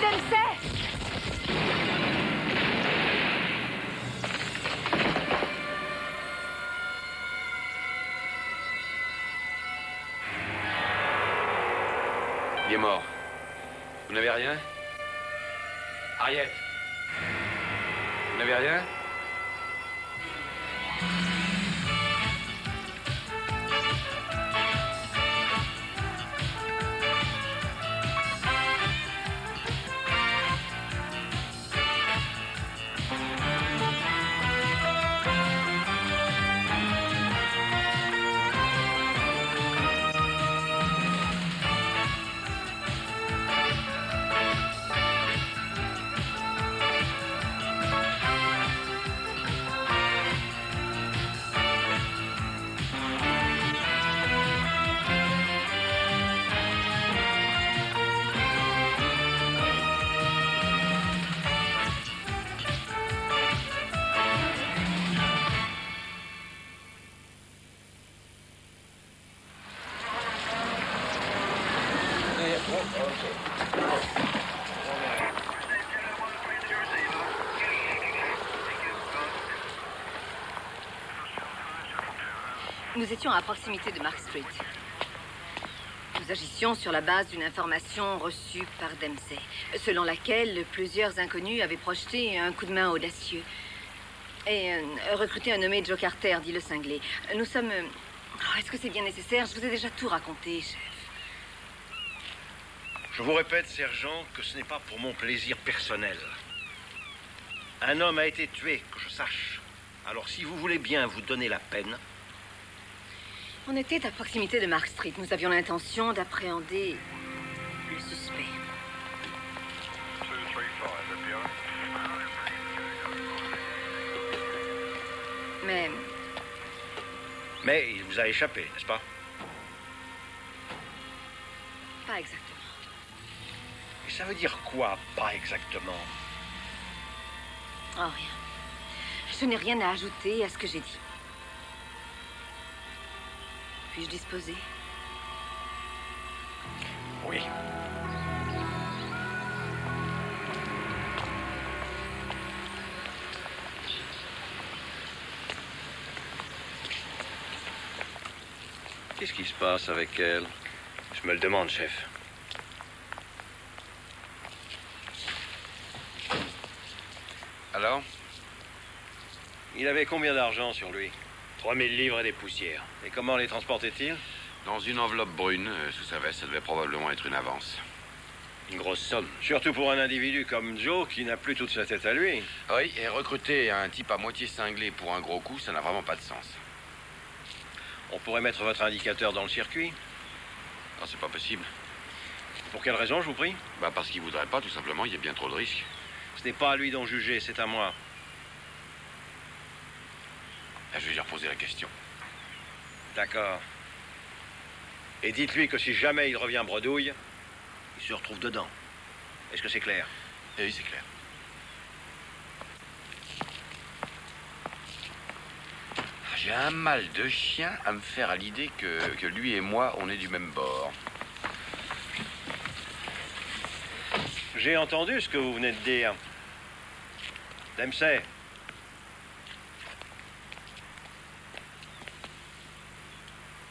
Dempsey! Il est mort. Vous n'avez rien? Harriet? Vous n'avez rien? Nous étions à proximité de Mark Street. Nous agissions sur la base d'une information reçue par Dempsey, selon laquelle plusieurs inconnus avaient projeté un coup de main audacieux et recruté un nommé Joe Carter, dit le cinglé. Nous sommes... Oh, est-ce que c'est bien nécessaire? Je vous ai déjà tout raconté, chef. Je vous répète, sergent, que ce n'est pas pour mon plaisir personnel. Un homme a été tué, que je sache. Alors, si vous voulez bien vous donner la peine... On était à proximité de Mark Street. Nous avions l'intention d'appréhender le suspect. Mais il vous a échappé, n'est-ce pas? Pas exactement. Et ça veut dire quoi, pas exactement? Oh, rien. Je n'ai rien à ajouter à ce que j'ai dit. Puis-je disposer? Oui. Qu'est-ce qui se passe avec elle? Je me le demande, chef. Alors? Il avait combien d'argent sur lui? 3000 livres et des poussières. Et comment les transportait-il? Dans une enveloppe brune, sous sa veste, ça devait probablement être une avance. Une grosse somme. Surtout pour un individu comme Joe qui n'a plus toute sa tête à lui. Oui, et recruter un type à moitié cinglé pour un gros coup, ça n'a vraiment pas de sens. On pourrait mettre votre indicateur dans le circuit. Non, c'est pas possible. Pour quelle raison, je vous prie? Bah parce qu'il voudrait pas, tout simplement, il y a bien trop de risques. Ce n'est pas à lui d'en juger, c'est à moi. Là, je vais lui reposer la question. D'accord. Et dites-lui que si jamais il revient bredouille, il se retrouve dedans. Est-ce que c'est clair? Oui, c'est clair. J'ai un mal de chien à me faire à l'idée que lui et moi, on est du même bord. J'ai entendu ce que vous venez de dire. Dempsey.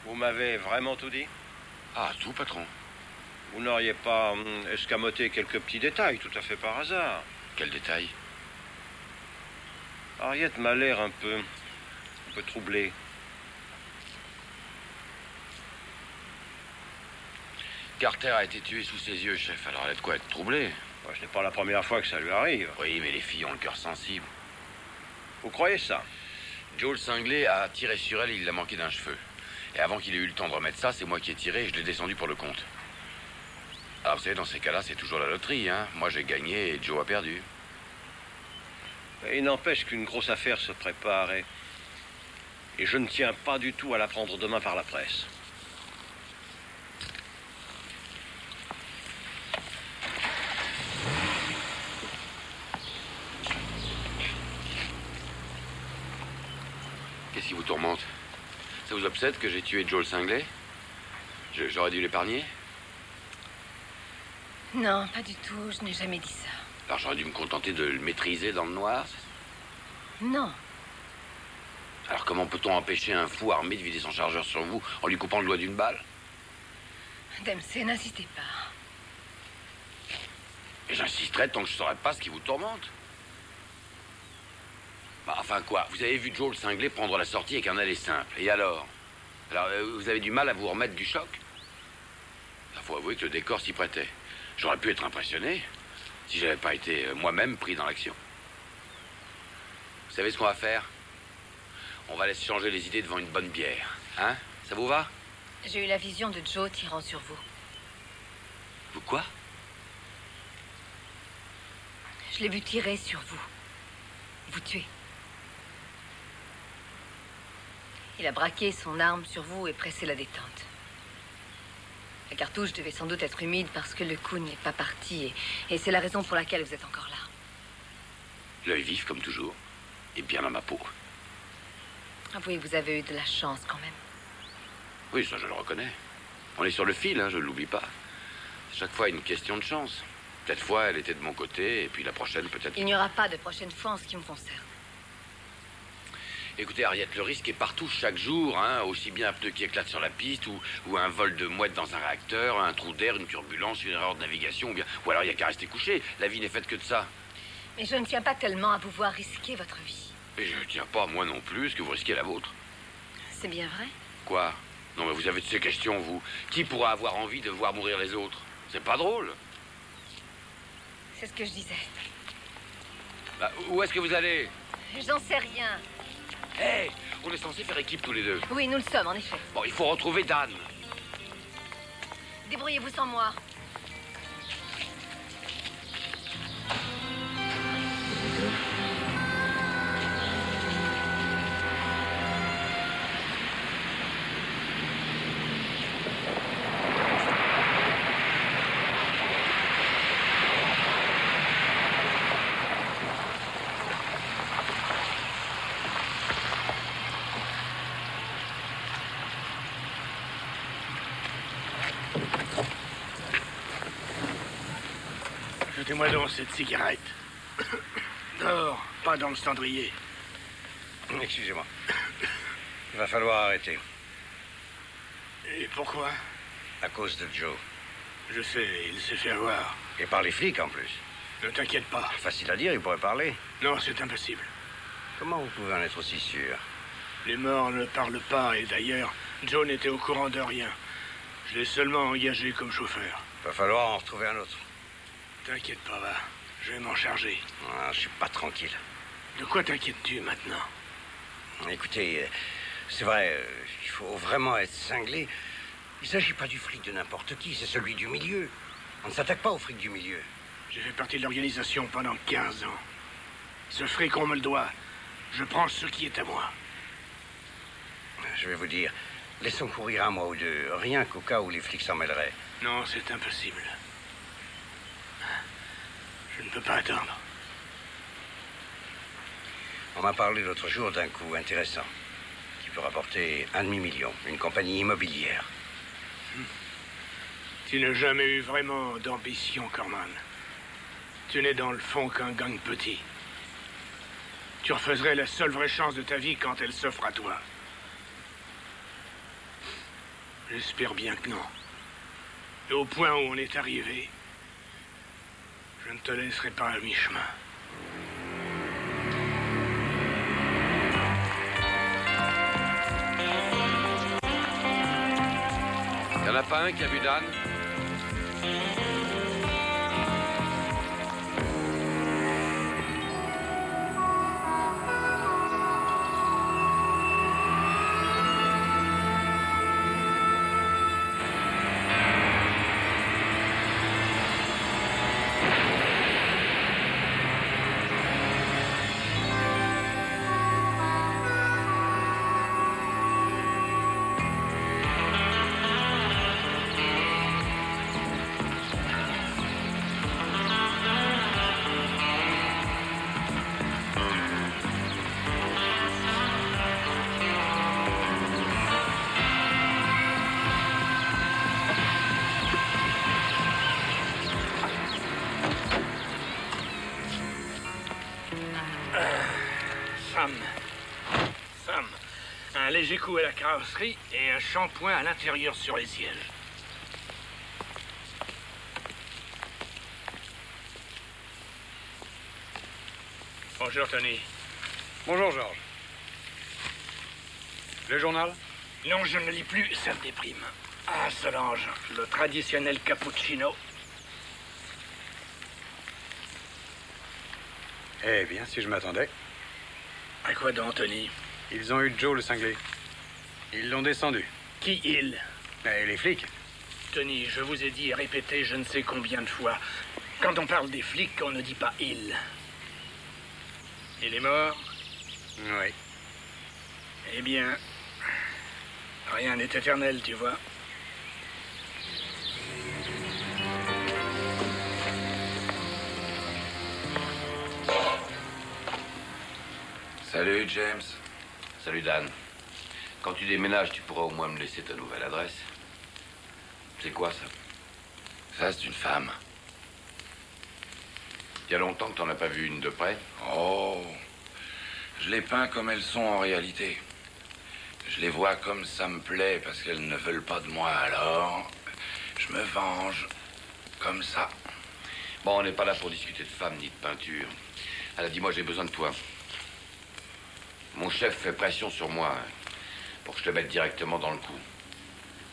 Vous m'avez vraiment tout dit? Ah, tout, patron. Vous n'auriez pas escamoté quelques petits détails, tout à fait par hasard? Quel détail? Harriet m'a l'air un peu troublée. Carter a été tué sous ses yeux, chef, alors elle a de quoi être troublée. Moi, ce n'est pas la première fois que ça lui arrive. Oui, mais les filles ont le cœur sensible. Vous croyez ça? Joe le cinglé a tiré sur elle et il l'a manqué d'un cheveu. Et avant qu'il ait eu le temps de remettre ça, c'est moi qui ai tiré et je l'ai descendu pour le compte. Alors, vous savez, dans ces cas-là, c'est toujours la loterie, hein. Moi, j'ai gagné et Joe a perdu. Mais il n'empêche qu'une grosse affaire se prépare et je ne tiens pas du tout à la prendre demain par la presse. Qu'est-ce qui vous tourmente? Ça vous obsède que j'ai tué Joe le cinglé? J'aurais dû l'épargner? Non, pas du tout. Je n'ai jamais dit ça. Alors j'aurais dû me contenter de le maîtriser dans le noir. Non. Alors comment peut-on empêcher un fou armé de vider son chargeur sur vous en lui coupant le doigt d'une balle? Dempsey, n'insistez pas. Et j'insisterai tant que je ne saurai pas ce qui vous tourmente. Bah, enfin quoi, vous avez vu Joe le cinglé prendre la sortie avec un aller simple. Et alors? Alors, vous avez du mal à vous remettre du choc? Il faut avouer que le décor s'y prêtait. J'aurais pu être impressionné si j'avais pas été moi-même pris dans l'action. Vous savez ce qu'on va faire? On va laisser changer les idées devant une bonne bière. Hein? Ça vous va? J'ai eu la vision de Joe tirant sur vous. Vous quoi? Je l'ai vu tirer sur vous. Vous tuer. Il a braqué son arme sur vous et pressé la détente. La cartouche devait sans doute être humide parce que le coup n'est pas parti. Et c'est la raison pour laquelle vous êtes encore là. L'œil vif comme toujours. Et bien dans ma peau. Avouez que vous avez eu de la chance quand même. Oui, ça je le reconnais. On est sur le fil, hein, je ne l'oublie pas. Chaque fois une question de chance. Cette fois, elle était de mon côté, et puis la prochaine, peut-être... Il n'y aura pas de prochaine fois en ce qui me concerne. Écoutez, Harriet, le risque est partout, chaque jour, hein, aussi bien un pneu qui éclate sur la piste, ou un vol de mouette dans un réacteur, un trou d'air, une turbulence, une erreur de navigation, ou alors il n'y a qu'à rester couché. La vie n'est faite que de ça. Mais je ne tiens pas tellement à vous voir risquer votre vie. Et je ne tiens pas, moi non plus, ce que vous risquez la vôtre. C'est bien vrai? Quoi? Non, mais vous avez de ces questions, vous. Qui pourra avoir envie de voir mourir les autres? C'est pas drôle. C'est ce que je disais. Bah, où est-ce que vous allez? J'en sais rien. Hé, on est censé faire équipe tous les deux. Oui, nous le sommes, en effet. Bon, il faut retrouver Dan. Débrouillez-vous sans moi. Jetez-moi donc cette cigarette. Dehors, pas dans le cendrier. Excusez-moi. Il va falloir arrêter. Et pourquoi? À cause de Joe. Je sais, il s'est fait avoir. Et par les flics en plus. Ne t'inquiète pas. Facile à dire, il pourrait parler. Non, c'est impossible. Comment vous pouvez en être aussi sûr? Les morts ne parlent pas, et d'ailleurs, Joe n'était au courant de rien. Je l'ai seulement engagé comme chauffeur. Il va falloir en retrouver un autre. T'inquiète pas, va. Je vais m'en charger. Ah, je suis pas tranquille. De quoi t'inquiètes-tu maintenant? Écoutez, c'est vrai, il faut vraiment être cinglé. Il s'agit pas du fric de n'importe qui, c'est celui du milieu. On ne s'attaque pas au fric du milieu. J'ai fait partie de l'organisation pendant 15 ans. Ce fric, on me le doit. Je prends ce qui est à moi. Je vais vous dire, laissons courir un mois ou deux, rien qu'au cas où les flics s'en mêleraient. Non, c'est impossible. Je ne peux pas attendre. On m'a parlé l'autre jour d'un coup intéressant qui peut rapporter 1,5 million, une compagnie immobilière. Tu n'as jamais eu vraiment d'ambition, Corman. Tu n'es dans le fond qu'un gang petit. Tu refuserais la seule vraie chance de ta vie quand elle s'offre à toi. J'espère bien que non. Et au point où on est arrivé, je ne te laisserai pas à mi-chemin. Il n'y en a pas un qui a vu Dan? Sam. Sam. Un léger coup à la carrosserie et un shampoing à l'intérieur sur les sièges. Bonjour, Tony. Bonjour, Georges. Le journal? Non, je ne lis plus, ça me déprime. Ah, Solange, le traditionnel cappuccino. Eh bien, si je m'attendais. À quoi donc, Tony? Ils ont eu Joe le cinglé. Ils l'ont descendu. Qui il? Et les flics? Tony, je vous ai dit et répété je ne sais combien de fois. Quand on parle des flics, on ne dit pas il. Il est mort? Oui. Eh bien, rien n'est éternel, tu vois. Salut, James. Salut, Dan. Quand tu déménages, tu pourras au moins me laisser ta nouvelle adresse. C'est quoi, ça? Ça, c'est une femme. Il y a longtemps que t'en as pas vu une de près? Oh, je les peins comme elles sont en réalité. Je les vois comme ça me plaît parce qu'elles ne veulent pas de moi, alors je me venge comme ça. Bon, on n'est pas là pour discuter de femmes ni de peinture. Elle a dit, moi, j'ai besoin de toi. Mon chef fait pression sur moi hein, pour que je te mette directement dans le coup.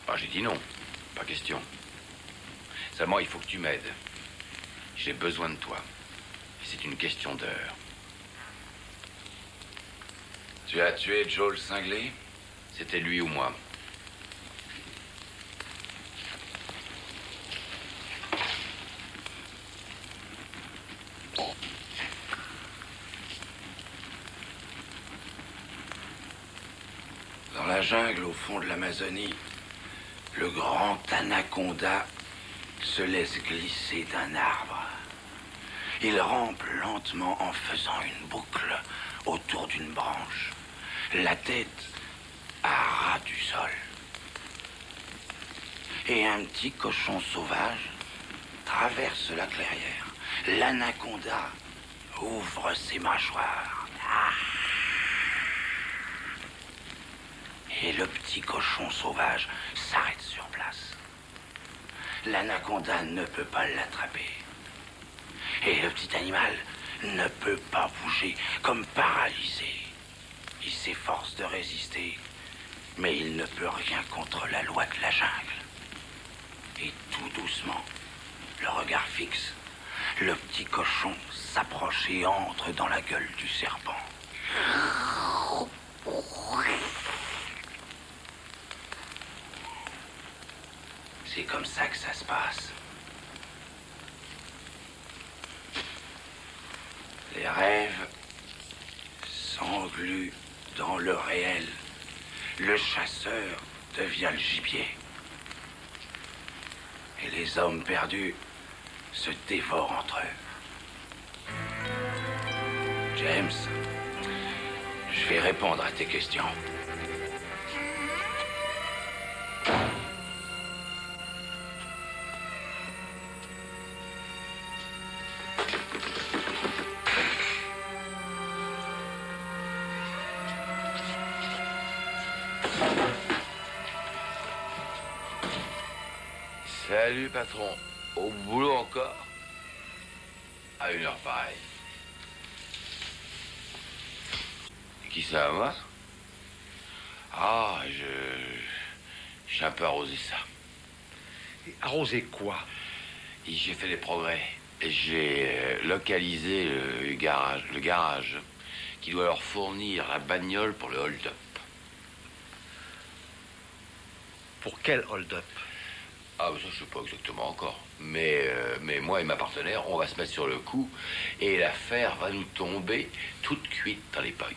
Ah, j'ai dit non, pas question. Seulement, il faut que tu m'aides. J'ai besoin de toi. Et c'est une question d'heure. Tu as tué Joe le cinglé? C'était lui ou moi. Dans la jungle, au fond de l'Amazonie, le grand anaconda se laisse glisser d'un arbre. Il rampe lentement en faisant une boucle autour d'une branche, la tête à ras du sol. Et un petit cochon sauvage traverse la clairière. L'anaconda ouvre ses mâchoires. Et le petit cochon sauvage s'arrête sur place. L'anaconda ne peut pas l'attraper. Et le petit animal ne peut pas bouger, comme paralysé. Il s'efforce de résister, mais il ne peut rien contre la loi de la jungle. Et tout doucement, le regard fixe, le petit cochon s'approche et entre dans la gueule du serpent. C'est comme ça que ça se passe. Les rêves s'engluent dans le réel. Le chasseur devient le gibier. Et les hommes perdus se dévorent entre eux. James, je vais répondre à tes questions. Salut, patron. Au boulot encore? À une heure pareille. Et qui ça, moi? Ah, j'ai un peu arrosé ça. Arroser quoi? Et j'ai fait des progrès. Et j'ai localisé le garage qui doit leur fournir la bagnole pour le hold-up. Pour quel hold-up? Ah, ça, je sais pas exactement encore. Mais moi et ma partenaire, on va se mettre sur le coup et l'affaire va nous tomber toute cuite dans les pognes.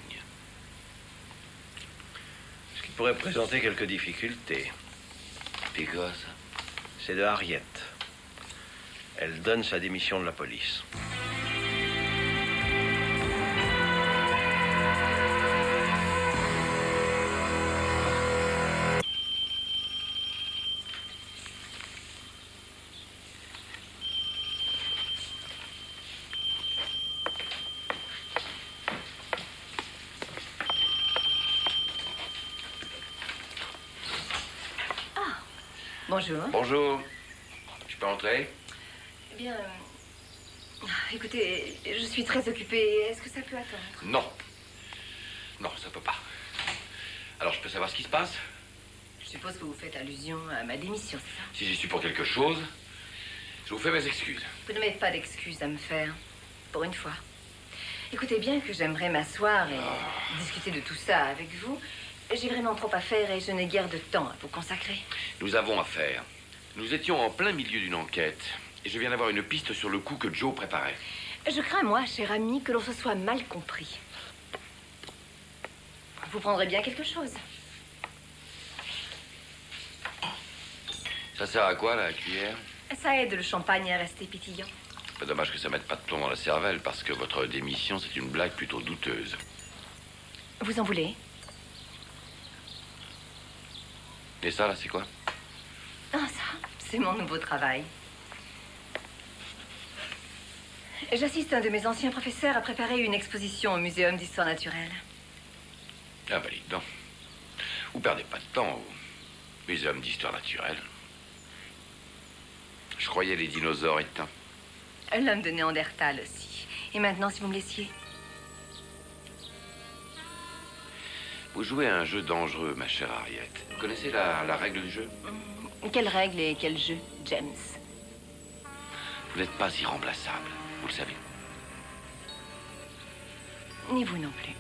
Ce qui pourrait présenter quelques difficultés, Et quoi, ça? c'est de Harriet. Elle donne sa démission de la police. Bonjour. Bonjour. Je peux entrer? Eh bien, écoutez, je suis très occupée. Est-ce que ça peut attendre? Non. Non, ça peut pas. Alors, je peux savoir ce qui se passe? Je suppose que vous faites allusion à ma démission, c'est ça? Si j'y suis pour quelque chose, je vous fais mes excuses. Vous n'avez pas d'excuses à me faire, pour une fois. Écoutez bien que j'aimerais m'asseoir et discuter de tout ça avec vous. J'ai vraiment trop à faire et je n'ai guère de temps à vous consacrer. Nous avons affaire. Nous étions en plein milieu d'une enquête. Et je viens d'avoir une piste sur le coup que Joe préparait. Je crains, moi, cher ami, que l'on se soit mal compris. Vous prendrez bien quelque chose. Ça sert à quoi, la cuillère? Ça aide le champagne à rester pétillant. Pas dommage que ça mette pas de plomb dans la cervelle, parce que votre démission, c'est une blague plutôt douteuse. Vous en voulez? Et ça, là, c'est quoi? Ah, ça, c'est mon nouveau travail. J'assiste un de mes anciens professeurs à préparer une exposition au Muséum d'histoire naturelle. Ah, bah, dites donc. Vous perdez pas de temps au Muséum d'histoire naturelle. Je croyais les dinosaures éteints. L'homme de Néandertal aussi. Et maintenant, si vous me laissiez. Vous jouez à un jeu dangereux, ma chère Harriet. Vous connaissez la règle du jeu? Quelle règle et quel jeu, James? Vous n'êtes pas irremplaçable, vous le savez. Ni vous non plus.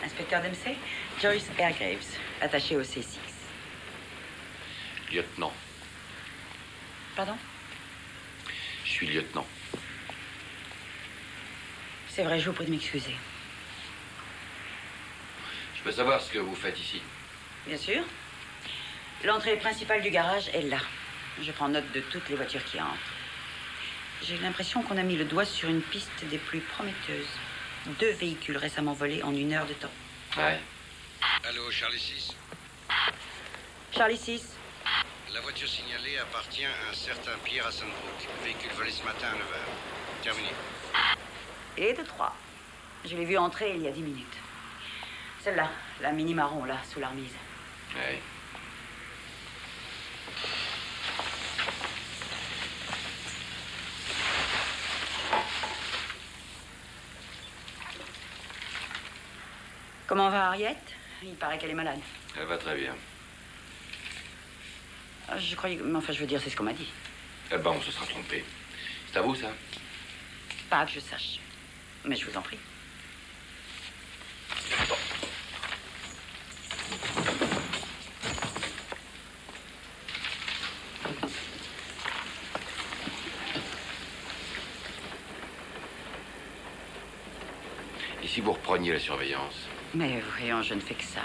Inspecteur Dempsey, Joyce Airgraves, attachée au C6. Lieutenant. Pardon? Je suis lieutenant. C'est vrai, je vous prie de m'excuser. Je peux savoir ce que vous faites ici? Bien sûr. L'entrée principale du garage est là. Je prends note de toutes les voitures qui entrent. J'ai l'impression qu'on a mis le doigt sur une piste des plus prometteuses. 2 véhicules récemment volés en 1 heure de temps. Ouais. Allô, Charlie 6. Charlie 6. La voiture signalée appartient à un certain Pierre Hassenbrook. Véhicule volé ce matin à 9h. Terminé. Et de 3. Je l'ai vu entrer il y a 10 minutes. Celle-là, la mini marron, là, sous la remise. Ouais. Comment va Harriet? Il paraît qu'elle est malade. Elle va très bien. Je croyais... Mais enfin, je veux dire, c'est ce qu'on m'a dit. Eh ben, on se sera trompé. C'est à vous, ça? Pas que je sache. Mais je vous en prie. Bon. Et si vous repreniez la surveillance? Mais voyons, je ne fais que ça.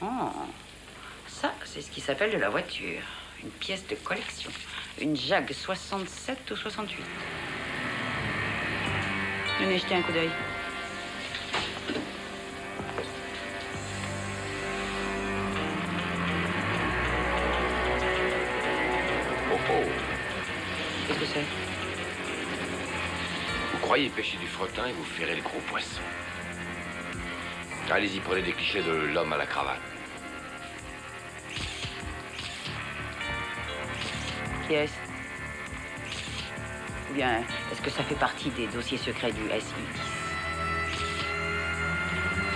Oh, ça, c'est ce qui s'appelle de la voiture. Une pièce de collection. Une Jag 67 ou 68. Venez jeter un coup d'œil. Qu'est-ce que c'est? Vous croyez pêcher du fretin et vous ferez le gros poisson. Allez-y, prenez des clichés de l'homme à la cravate. Qui est-ce? Ou bien, est-ce que ça fait partie des dossiers secrets du SI-10?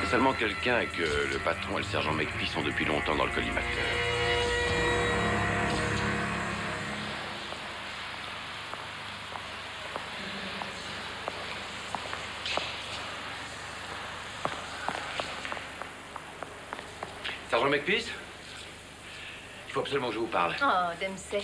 C'est seulement quelqu'un que le patron et le sergent McPhee sont depuis longtemps dans le collimateur. Sergent McPhee? Il faut absolument que je vous parle. Oh, Dempsey.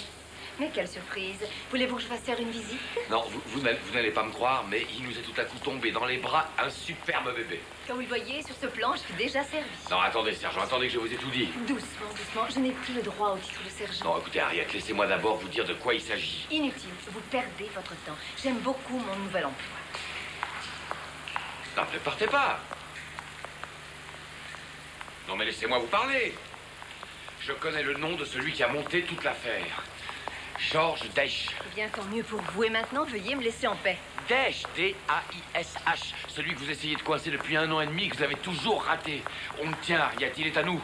Mais quelle surprise. Voulez-vous que je fasse faire une visite? Non, vous n'allez pas me croire, mais il nous est tout à coup tombé dans les bras un superbe bébé. Comme vous le voyez, sur ce plan, je suis déjà servi. Non, attendez, sergent, attendez que je vous ai tout dit. Doucement, doucement. Je n'ai plus le droit au titre de sergent. Non, écoutez, Harriet, laissez-moi d'abord vous dire de quoi il s'agit. Inutile. Vous perdez votre temps. J'aime beaucoup mon nouvel emploi. Non, ne partez pas. Non, mais laissez-moi vous parler. Je connais le nom de celui qui a monté toute l'affaire. George Daesh. Eh bien, tant mieux pour vous. Et maintenant, veuillez me laisser en paix. Daesh, D-A-I-S-H. Celui que vous essayez de coincer depuis 1 an et demi, que vous avez toujours raté. On le tient, Harriet, il est à nous.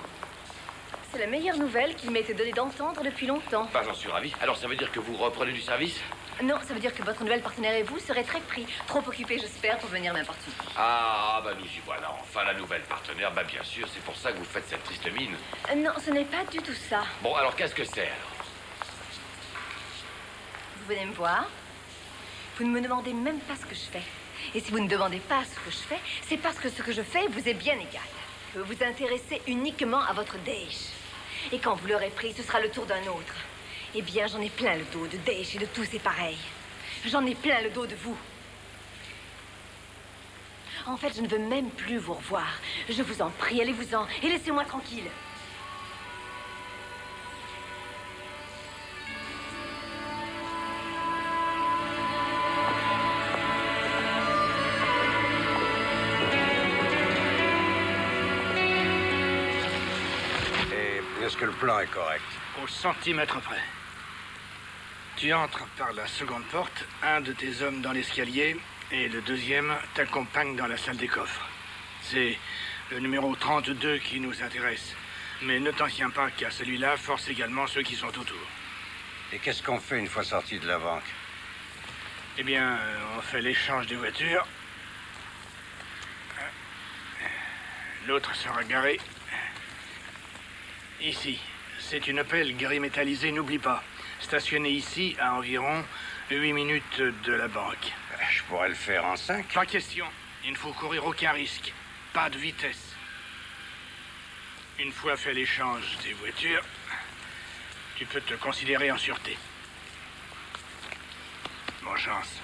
C'est la meilleure nouvelle qu'il m'ait été donné d'entendre depuis longtemps. Bah, j'en suis ravi. Alors, ça veut dire que vous reprenez du service? Non, ça veut dire que votre nouvelle partenaire et vous serez très pris. Trop occupés, j'espère, pour venir n'importe où. Ah, bah nous y voilà. Enfin, la nouvelle partenaire, bah bien sûr, c'est pour ça que vous faites cette triste mine. Non, ce n'est pas du tout ça. Bon, alors qu'est-ce que c'est, alors? Vous venez me voir. Vous ne me demandez même pas ce que je fais. Et si vous ne demandez pas ce que je fais, c'est parce que ce que je fais vous est bien égal. Vous vous intéressez uniquement à votre Daesh. Et quand vous l'aurez pris, ce sera le tour d'un autre. Eh bien, j'en ai plein le dos de Daesh et de tous ces pareils. J'en ai plein le dos de vous. En fait, je ne veux même plus vous revoir. Je vous en prie, allez-vous-en et laissez-moi tranquille. Et est-ce que le plan est correct? Au centimètre près. Tu entres par la seconde porte, un de tes hommes dans l'escalier, et le deuxième t'accompagne dans la salle des coffres. C'est le numéro 32 qui nous intéresse. Mais ne t'en tiens pas qu'à celui-là force également ceux qui sont autour. Et qu'est-ce qu'on fait une fois sorti de la banque? Eh bien, on fait l'échange des voitures. L'autre sera garé ici. C'est une Opel gris métallisé, n'oublie pas. Stationné ici à environ 8 minutes de la banque. Je pourrais le faire en 5. Pas question. Il ne faut courir aucun risque. Pas de vitesse. Une fois fait l'échange des voitures, tu peux te considérer en sûreté. Bonne chance.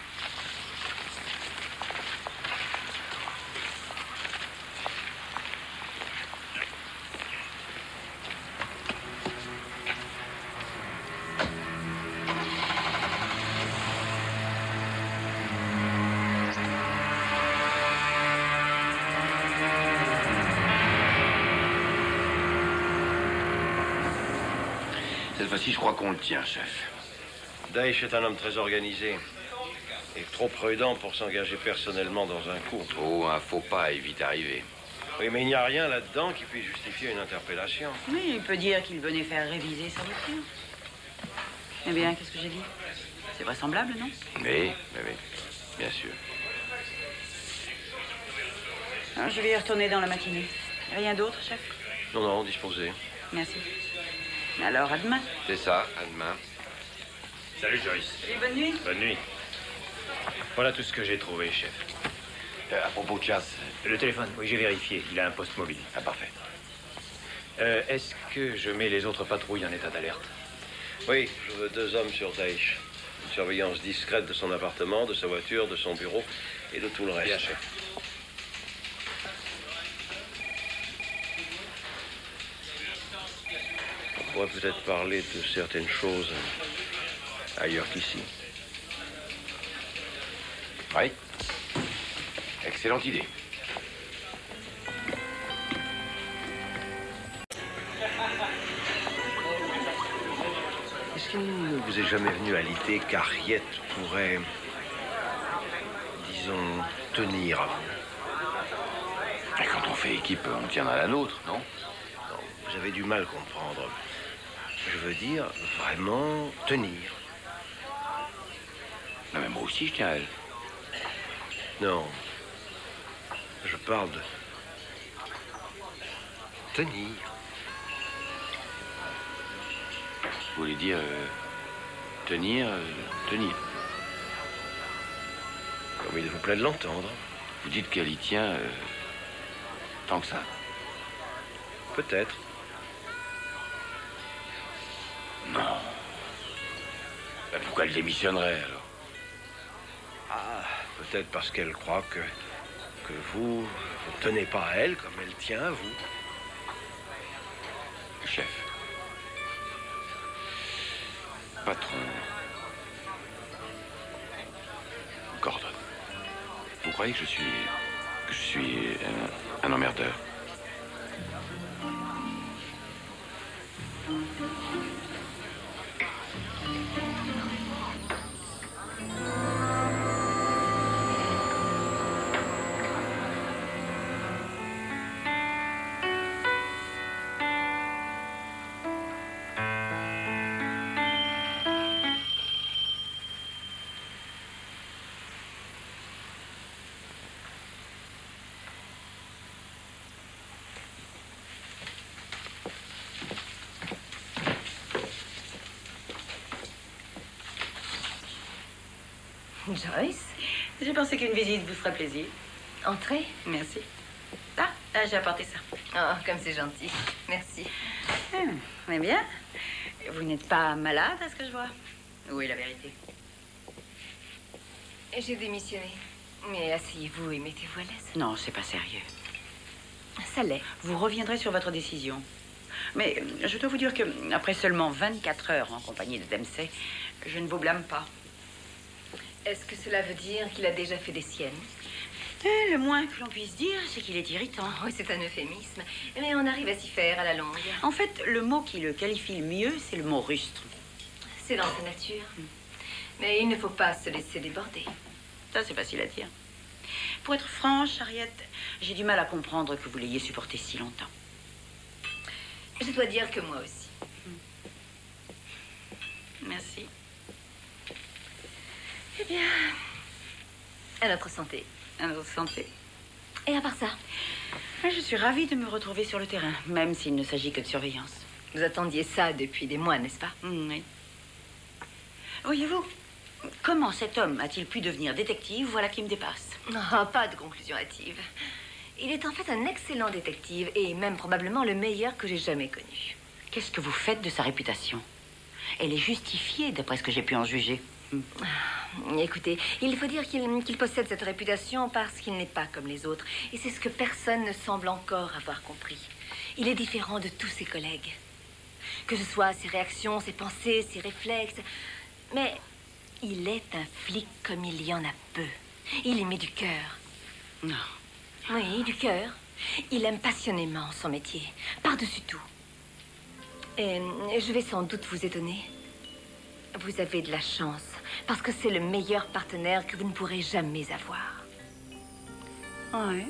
Cette fois-ci, je crois qu'on le tient, chef. Daesh est un homme très organisé et trop prudent pour s'engager personnellement dans un coup. Oh, un faux pas est vite arrivé. Oui, mais il n'y a rien là-dedans qui puisse justifier une interpellation. Oui, il peut dire qu'il venait faire réviser sa voiture. Eh bien, qu'est-ce que j'ai dit? C'est vraisemblable, non? Oui, bien sûr. Alors, je vais y retourner dans la matinée. Rien d'autre, chef? Non, non, disposé. Merci. Alors, à demain. C'est ça, à demain. Salut, Joyce. Salut, bonne nuit. Bonne nuit. Voilà tout ce que j'ai trouvé, chef. À propos de chasse. Le téléphone, oui, j'ai vérifié. Il a un poste mobile. Ah, parfait. Est-ce que je mets les autres patrouilles en état d'alerte? Oui, je veux 2 hommes sur Daesh. Une surveillance discrète de son appartement, de sa voiture, de son bureau et de tout le reste. Bien, chef. On pourrait peut-être parler de certaines choses ailleurs qu'ici. Oui. Excellente idée. Est-ce qu'il ne vous est jamais venu à l'idée qu'Harriet pourrait, disons, tenir à vous? Et quand on fait équipe, on tient à la nôtre, non? Non, vous avez du mal à comprendre. Je veux dire, vraiment tenir. Non, mais moi aussi, je tiens à elle. Non. Je parle de tenir. Vous voulez dire tenir. Comme il vous plaît de l'entendre. Vous dites qu'elle y tient tant que ça. Peut-être. Non. Pourquoi elle démissionnerait, alors? Ah, peut-être parce qu'elle croit que vous ne tenez pas à elle comme elle tient à vous. Chef. Patron. Gordon. Vous croyez que je suis un emmerdeur? Joyce, J'ai pensé qu'une visite vous ferait plaisir. entrez. Merci. Ah, là, j'ai apporté ça. Oh, comme c'est gentil. Merci. Eh bien, vous n'êtes pas malade, à ce que je vois? Où est la vérité? J'ai démissionné. Mais asseyez-vous et mettez-vous à l'aise. Non, c'est pas sérieux. Ça l'est. Vous reviendrez sur votre décision. Mais je dois vous dire que, après seulement 24 heures en compagnie de Dempsey, je ne vous blâme pas. Est-ce que cela veut dire qu'il a déjà fait des siennes? Le moins que l'on puisse dire, c'est qu'il est irritant. Oui, c'est un euphémisme. Mais on arrive à s'y faire à la longue. En fait, le mot qui le qualifie le mieux, c'est le mot rustre. C'est dans sa nature. Mais il ne faut pas se laisser déborder. Ça, c'est facile à dire. Pour être franche, Harriet, j'ai du mal à comprendre que vous l'ayez supporté si longtemps. Je dois dire que moi aussi. Merci. Eh bien, à notre santé. À notre santé. Et à part ça, Je suis ravie de me retrouver sur le terrain, même s'il ne s'agit que de surveillance. vous attendiez ça depuis des mois, n'est-ce pas? Oui. Voyez-vous, comment cet homme a-t-il pu devenir détective? Voilà qui me dépasse. Non, pas de conclusion hâtive. Il est en fait un excellent détective et même probablement le meilleur que j'ai jamais connu. Qu'est-ce que vous faites de sa réputation? Elle est justifiée, d'après ce que j'ai pu en juger. Écoutez, il faut dire qu'il possède cette réputation parce qu'il n'est pas comme les autres. Et c'est ce que personne ne semble encore avoir compris. Il est différent de tous ses collègues. Que ce soit ses réactions, ses pensées, ses réflexes. Mais il est un flic comme il y en a peu. Il y met du cœur. Non. Oui, du cœur. Il aime passionnément son métier, par-dessus tout. Et je vais sans doute vous étonner. Vous avez de la chance, parce que c'est le meilleur partenaire que vous ne pourrez jamais avoir. Oui.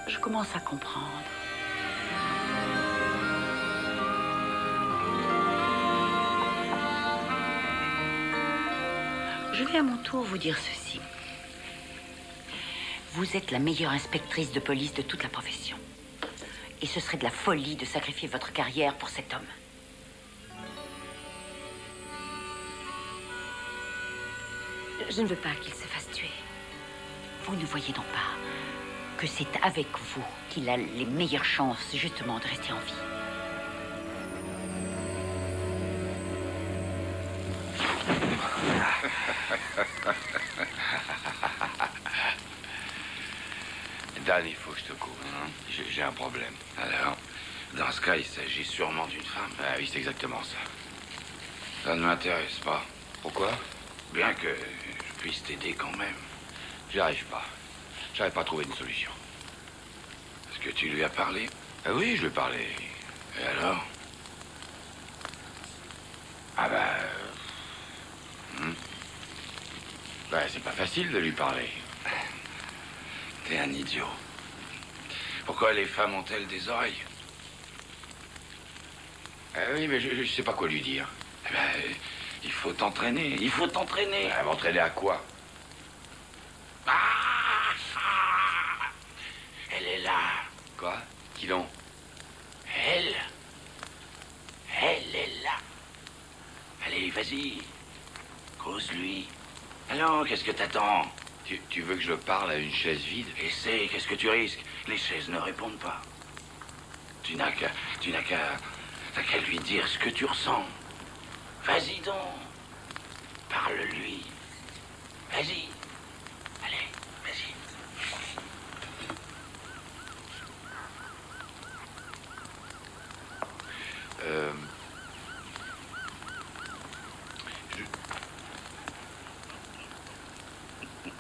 Je commence à comprendre. Je vais à mon tour vous dire ceci. Vous êtes la meilleure inspectrice de police de toute la profession. Et ce serait de la folie de sacrifier votre carrière pour cet homme. Je ne veux pas qu'il se fasse tuer. Vous ne voyez donc pas que c'est avec vous qu'il a les meilleures chances, justement, de rester en vie. Dan, il faut que je te couvre. J'ai un problème. Alors, dans ce cas, il s'agit sûrement d'une femme. Ah oui, c'est exactement ça. Ça ne m'intéresse pas. Pourquoi? Bien que je puisse t'aider quand même. J'y arrive pas. J'arrive pas à trouver une solution. Est-ce que tu lui as parlé? Ah oui, je lui ai parlé. Et alors? Ah c'est pas facile de lui parler. T'es un idiot. Pourquoi les femmes ont-elles des oreilles? Ah oui, mais je sais pas quoi lui dire. Eh ben, il faut t'entraîner. Il faut t'entraîner. Elle m'entraîner à quoi? Elle est là. Quoi? Qui donc? Elle est là. Allez, vas-y. Cause-lui. Alors, qu'est-ce que t'attends? Tu veux que je parle à une chaise vide? Essaye, qu'est-ce que tu risques? Les chaises ne répondent pas. Tu n'as qu'à lui dire ce que tu ressens. Vas-y donc. Parle-lui. Vas-y. Allez, vas-y.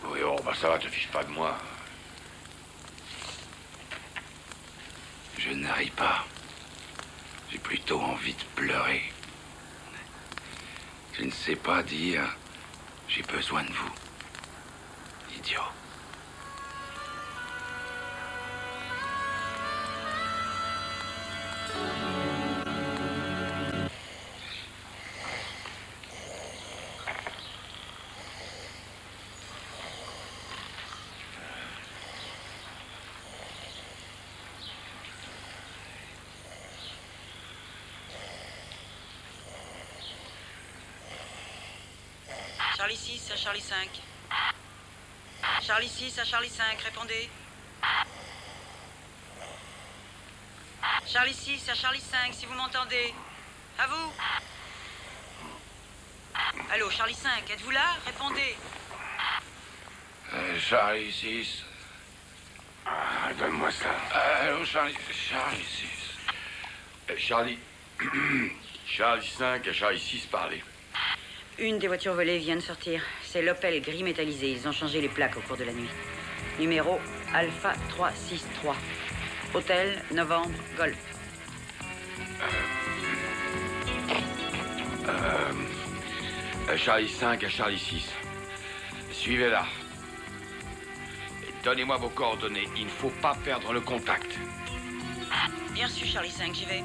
Oui, oh, bah ça va, te fiche pas de moi. Je ne ris pas. J'ai plutôt envie de pleurer. Je ne sais pas dire « j'ai besoin de vous ». Idiot. Charlie 6 à Charlie 5. Charlie 6 à Charlie 5, répondez. Charlie 6 à Charlie 5, si vous m'entendez. À vous. Allô, Charlie 5, êtes-vous là? Répondez. Charlie 6. Donne-moi ça. Allô, Charlie 6. Charlie... Charlie 5 à Charlie 6, parlez. Une des voitures volées vient de sortir. C'est l'Opel gris métallisé. Ils ont changé les plaques au cours de la nuit. Numéro Alpha 363. Hôtel, Novembre, Golf. Charlie 5 à Charlie 6. Suivez-la. Et donnez-moi vos coordonnées. Il ne faut pas perdre le contact. Bien sûr, Charlie 5, j'y vais.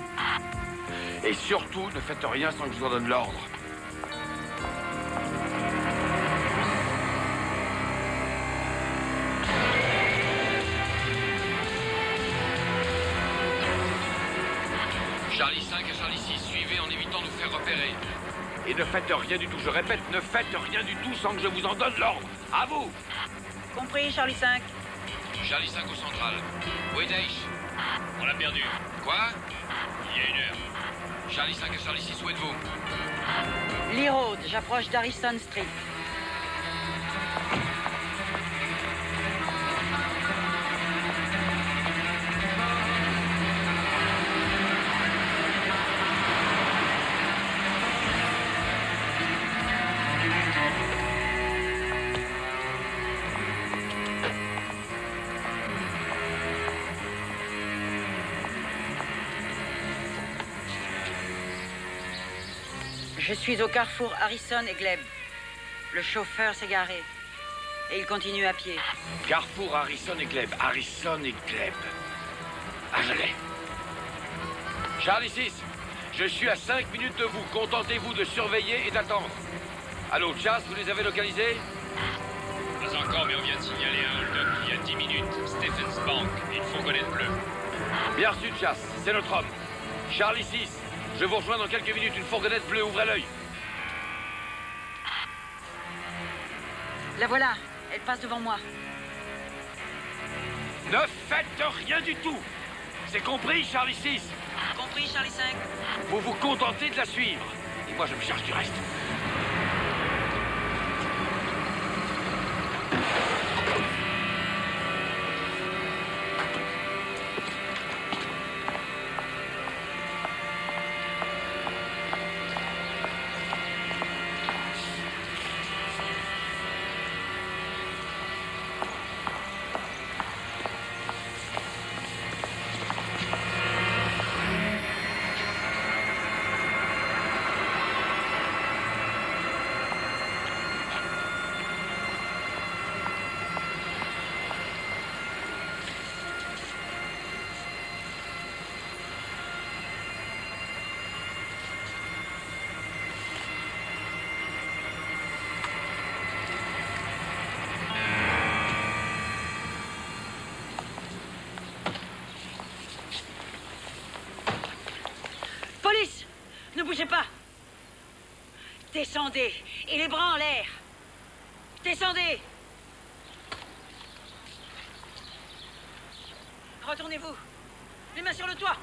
Et surtout, ne faites rien sans que je vous en donne l'ordre. Charlie 5 à Charlie 6, suivez en évitant de nous faire repérer. Et ne faites rien du tout, je répète, ne faites rien du tout sans que je vous en donne l'ordre. À vous. Compris, Charlie 5. Charlie 5 au central. Où est Daesh? On l'a perdu. Quoi? Il y a 1 heure. Charlie 5 à Charlie 6, où êtes-vous? Lee Road, j'approche d'Harrison Street. Je suis au carrefour Harrison et Gleb. Le chauffeur s'est garé. Et il continue à pied. Carrefour Harrison et Gleb. Harrison et Gleb. Ah, je l'ai. Charlie 6, je suis à 5 minutes de vous. Contentez-vous de surveiller et d'attendre. Allô, Chas, vous les avez localisés? Pas encore, mais on vient de signaler un hold-up il y a 10 minutes. Stephens Bank, une fourgonnette bleue. Bien reçu, Chas. C'est notre homme. Charlie 6, je vous rejoins dans quelques minutes. Une fourgonnette bleue, ouvrez l'œil. La voilà. Elle passe devant moi. Ne faites rien du tout. C'est compris, Charlie 6? Compris, Charlie 5. Vous vous contentez de la suivre. Et moi, je me charge du reste. Police! Ne bougez pas! Descendez! Et les bras en l'air! Descendez! Retournez-vous! Les mains sur le toit!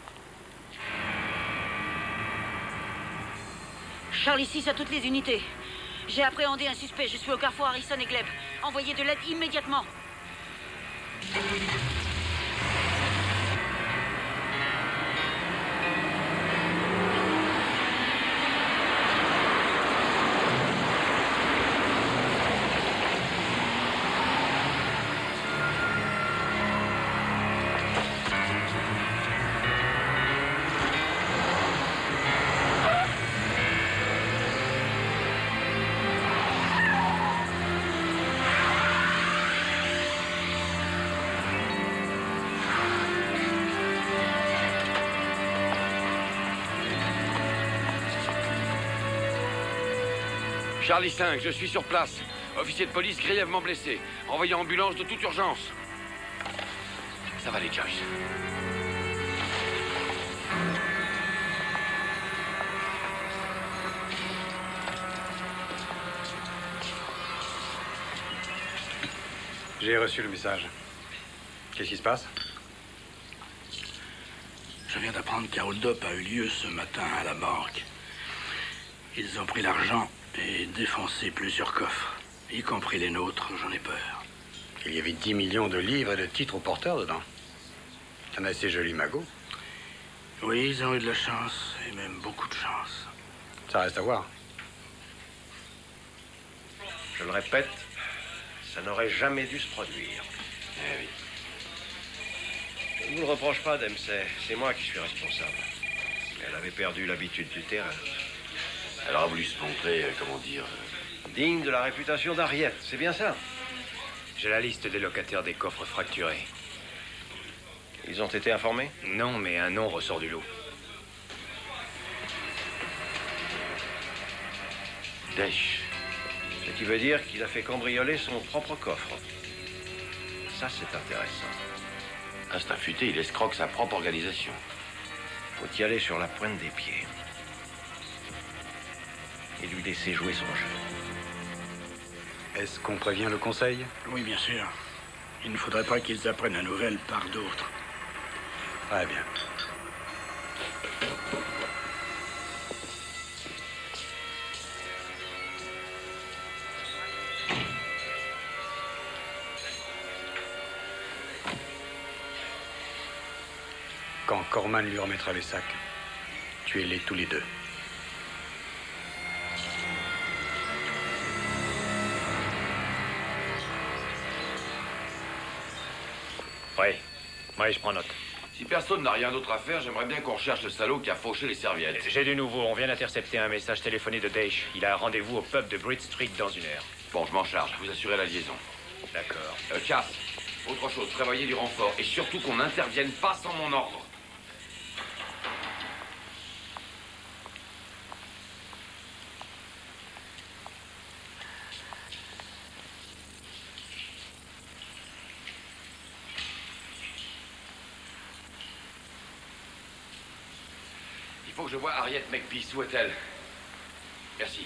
Charlie 6 à toutes les unités. J'ai appréhendé un suspect. Je suis au carrefour Harrison et Gleb. Envoyez de l'aide immédiatement. Charlie 5, je suis sur place. Officier de police grièvement blessé. Envoyé ambulance de toute urgence. Ça va aller, Joyce. J'ai reçu le message. Qu'est-ce qui se passe? Je viens d'apprendre qu'un hold-up a eu lieu ce matin à la banque. Ils ont pris l'argent et défoncé plusieurs coffres, y compris les nôtres, j'en ai peur. Il y avait 10 millions de livres et de titres au porteur dedans. C'est un assez joli magot. Oui, ils ont eu de la chance, et même beaucoup de chance. Ça reste à voir. Je le répète, ça n'aurait jamais dû se produire. Eh oui. Je ne vous le reproche pas, Dempsey. C'est moi qui suis responsable. Elle avait perdu l'habitude du terrain. Elle aura voulu se montrer, comment dire... Digne de la réputation d'Harriet, c'est bien ça? J'ai la liste des locataires des coffres fracturés. Ils ont été informés? Non, mais un nom ressort du lot. Daesh. Ce qui veut dire qu'il a fait cambrioler son propre coffre. Ça, c'est intéressant. Ah, c'est un futé, il escroque sa propre organisation. Faut y aller sur la pointe des pieds. Et lui laisser jouer son jeu. Est-ce qu'on prévient le conseil? Oui, bien sûr. Il ne faudrait pas qu'ils apprennent la nouvelle par d'autres. Très bien. Quand Corman lui remettra les sacs, tuez-les tous les deux. Oui, je prends note. Si personne n'a rien d'autre à faire, j'aimerais bien qu'on recherche le salaud qui a fauché les serviettes. J'ai du nouveau. On vient d'intercepter un message téléphoné de Daesh. Il a un rendez-vous au pub de Bridge Street dans 1 heure. Bon, je m'en charge. Vous assurez la liaison. D'accord. Cass, autre chose, prévoyez du renfort. Et surtout qu'on n'intervienne pas sans mon ordre. Il faut que je voie Harriet McPeace. Où est-elle? Merci.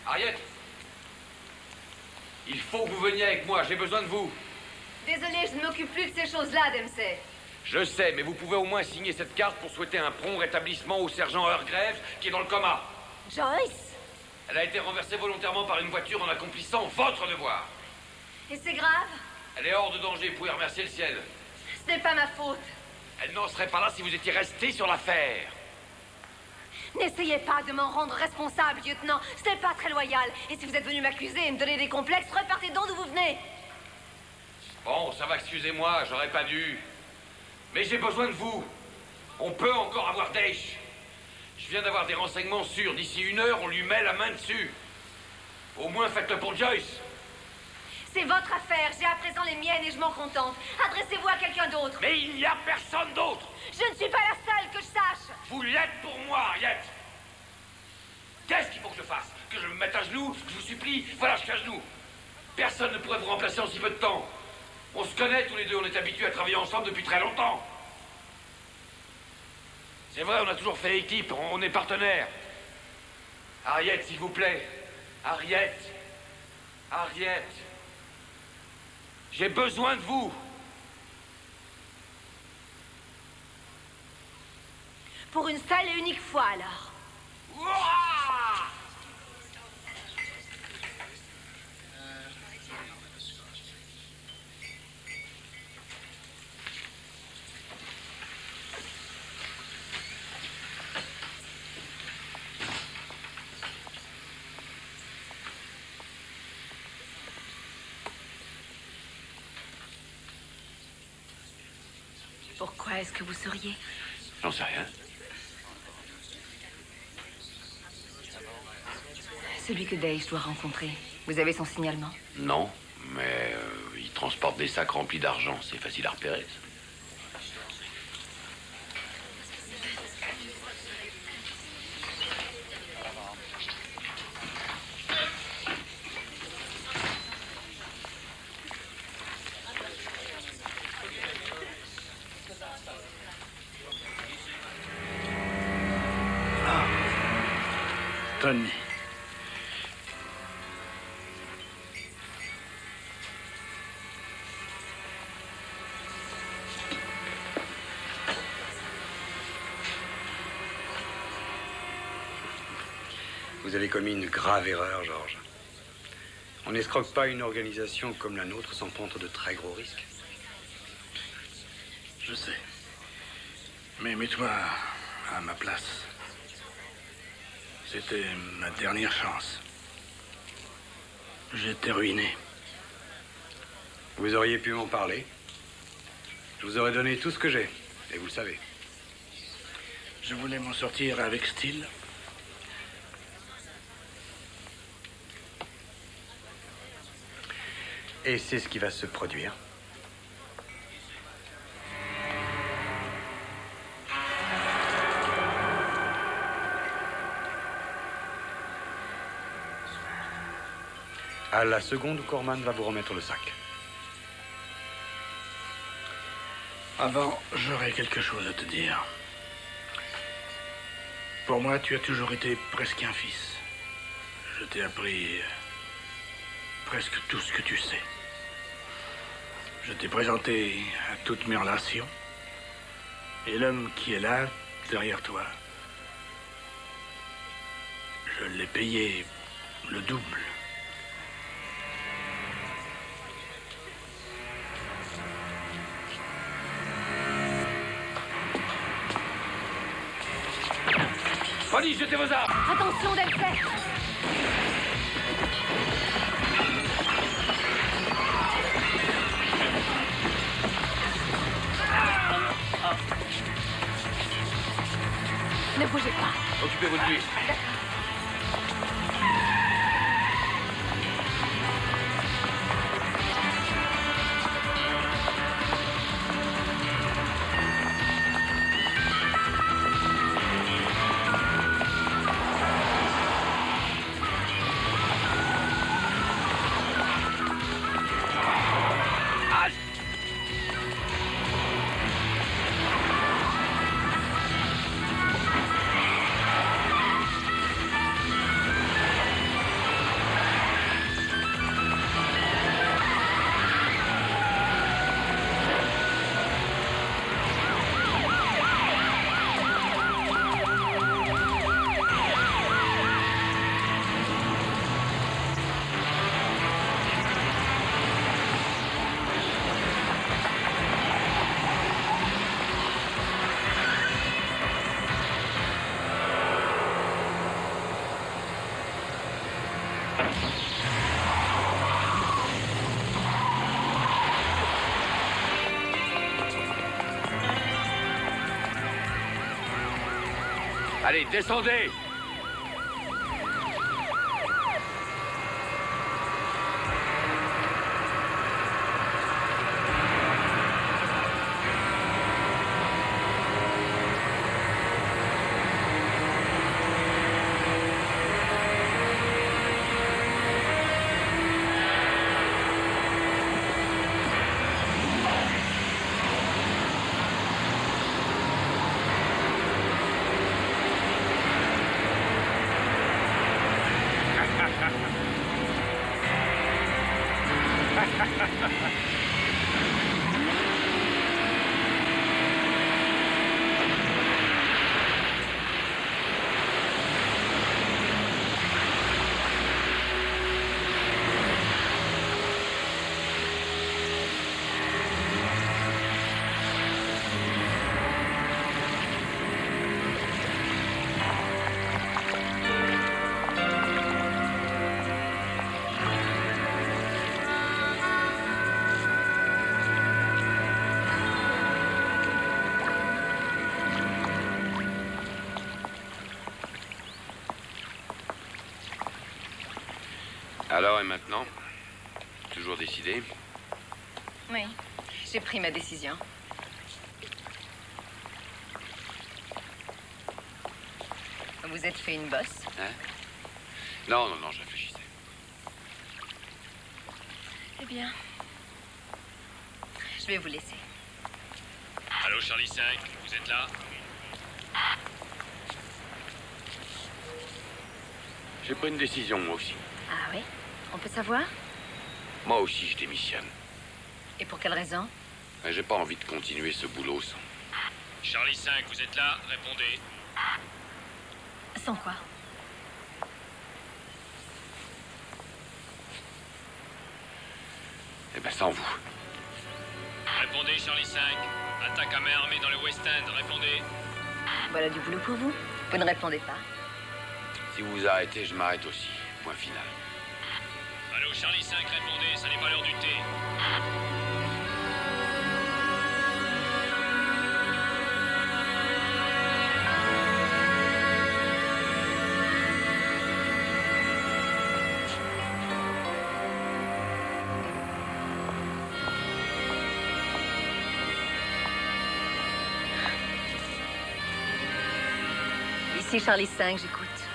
Harriet! Il faut que vous veniez avec moi, j'ai besoin de vous. Désolée, je ne m'occupe plus de ces choses-là, Dempsey. Je sais, mais vous pouvez au moins signer cette carte pour souhaiter un prompt rétablissement au sergent Hargrave qui est dans le coma. Joyce? Elle a été renversée volontairement par une voiture en accomplissant votre devoir. Et c'est grave? Elle est hors de danger, vous pouvez remercier le ciel. Ce n'est pas ma faute. Elle n'en serait pas là si vous étiez resté sur l'affaire. N'essayez pas de m'en rendre responsable, lieutenant. Ce n'est pas très loyal. Et si vous êtes venu m'accuser et me donner des complexes, repartez donc d'où vous venez. Bon, ça va, excusez-moi, j'aurais pas dû. Mais j'ai besoin de vous. On peut encore avoir Daesh. Je viens d'avoir des renseignements sûrs. D'ici 1 heure, on lui met la main dessus. Au moins, faites-le pour Joyce. C'est votre affaire. J'ai à présent les miennes et je m'en contente. Adressez-vous à quelqu'un d'autre. Mais il n'y a personne d'autre. Je ne suis pas la seule, que je sache. Vous l'êtes pour moi, Harriet. Qu'est-ce qu'il faut que je fasse? Que je me mette à genoux? Je vous supplie, voilà, je suis à genoux. Personne ne pourrait vous remplacer en si peu de temps. On se connaît tous les deux, on est habitués à travailler ensemble depuis très longtemps. C'est vrai, on a toujours fait équipe, on est partenaires. Harriet, s'il vous plaît. Harriet. Harriet, j'ai besoin de vous. Pour une seule et unique fois, alors. Ouah! Pourquoi est-ce que vous sauriez? J'en sais rien. Celui que Daesh doit rencontrer. Vous avez son signalement? Non, mais il transporte des sacs remplis d'argent. C'est facile à repérer. Tony. Vous avez commis une grave erreur, George. On n'escroque pas une organisation comme la nôtre sans prendre de très gros risques. Je sais. Mais mets-toi à ma place. C'était ma dernière chance. J'étais ruiné. Vous auriez pu m'en parler. Je vous aurais donné tout ce que j'ai. Et vous le savez. Je voulais m'en sortir avec style. Et c'est ce qui va se produire. À la seconde, Corman va vous remettre le sac. Avant, j'aurais quelque chose à te dire. Pour moi, tu as toujours été presque un fils. Je t'ai appris presque tout ce que tu sais. Je t'ai présenté à toutes mes relations. Et l'homme qui est là, derrière toi, je l'ai payé le double. Polly, jetez vos armes! Attention, Dempsey! Ne bougez pas. Occupez-vous de lui. Allez, descendez! Alors, et maintenant? Toujours décidé? Oui, j'ai pris ma décision. Vous êtes fait une bosse? Hein? Non, non, non, je réfléchissais. Eh bien, je vais vous laisser. Allô, Charlie 5, vous êtes là? J'ai pris une décision, moi aussi. Ah oui? On peut savoir? Moi aussi, je démissionne. Et pour quelle raison? Mais j'ai pas envie de continuer ce boulot sans... Charlie 5, vous êtes là? Répondez. Sans quoi? Eh ben, sans vous. Répondez, Charlie 5. Attaque à main armée dans le West End, répondez. Voilà du boulot pour vous. Vous ne répondez pas. Si vous vous arrêtez, je m'arrête aussi. Point final. Allô, Charlie 5, répondez, ça n'est pas l'heure du thé. Ici Charlie 5, j'écoute.